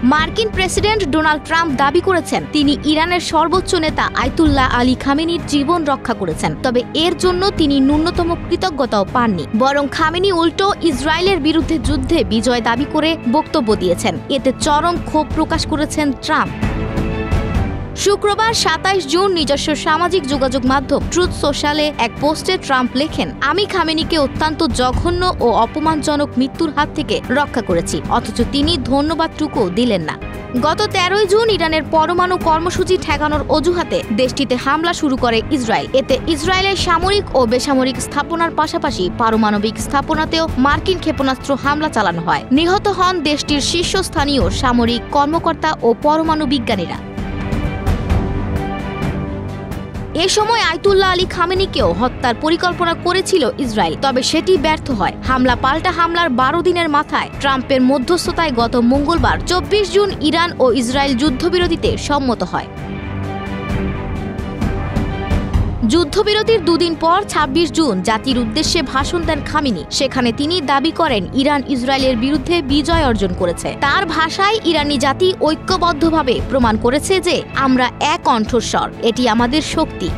মার্কিন president Donald Trump দাবি করেছেন তিনি ইরানের সর্বোচ্চ নেতা আয়াতুল্লাহ আলী খামেনির জীবন রক্ষা করেছেন, তবে এর জন্য তিনি ন্যূনতম কৃতজ্ঞতাও পাননি। বরং খামেনি উল্টো ইসরায়েলের বিরুদ্ধে যুদ্ধে বিজয় দাবি করে বক্তব্য দিয়েছেন। এতে চরম ক্ষোভ প্রকাশ করেছেন ট্রাম্প। শুক্রবার ২৭ জুন নিজস্ব সামাজিক যোগাযোগ মাধ্যম ট্রুথ সোশ্যালে এক পোস্টে ট্রাম্প লেখেন, আমি খামেনিকে অত্যন্ত জঘন্য ও অপমানজনক মৃত্যুর হাত থেকে রক্ষা করেছি, অথচ তিনি ধন্যবাদটুকু দিলেন না। গত ১৩ জুন ইরানের পরমাণু কর্মসূচি ঠেকানোর অজুহাতে দেশটিতে হামলা শুরু করে ইসরায়েল। এতে ইসরায়েলের সামরিক ও বেসামরিক স্থাপনার পাশাপাশি পারমাণবিক স্থাপনাতেও মার্কিন ক্ষেপণাস্ত্র হামলা চালানো হয়। নিহত হন দেশটির শীর্ষস্থানীয় সামরিক কর্মকর্তা ও পরমাণু বিজ্ঞানীরা। এ সময় আয়াতুল্লাহ আলী খামেনিকেও হত্যার পরিকল্পনা করেছিল ইসরায়েল, তবে সেটি ব্যর্থ হয়। হামলা পাল্টা হামলার ১২ দিনের মাথায় ট্রাম্পের মধ্যস্থতায় গত মঙ্গলবার ২৪ জুন ইরান ও ইসরায়েল যুদ্ধবিরতিতে সম্মত হয়। যুদ্ধবিরতির দুদিন পর ২৬ জুন জাতির উদ্দেশ্যে ভাষণ দেন খামেনি। সেখানে তিনি দাবি করেন ইরান ইসরায়েলের বিরুদ্ধে বিজয় অর্জন করেছে। তার ভাষায় ইরানি জাতি ঐক্যবদ্ধভাবে প্রমাণ করেছে যে আমরা এক কণ্ঠস্বর, এটি আমাদের শক্তি।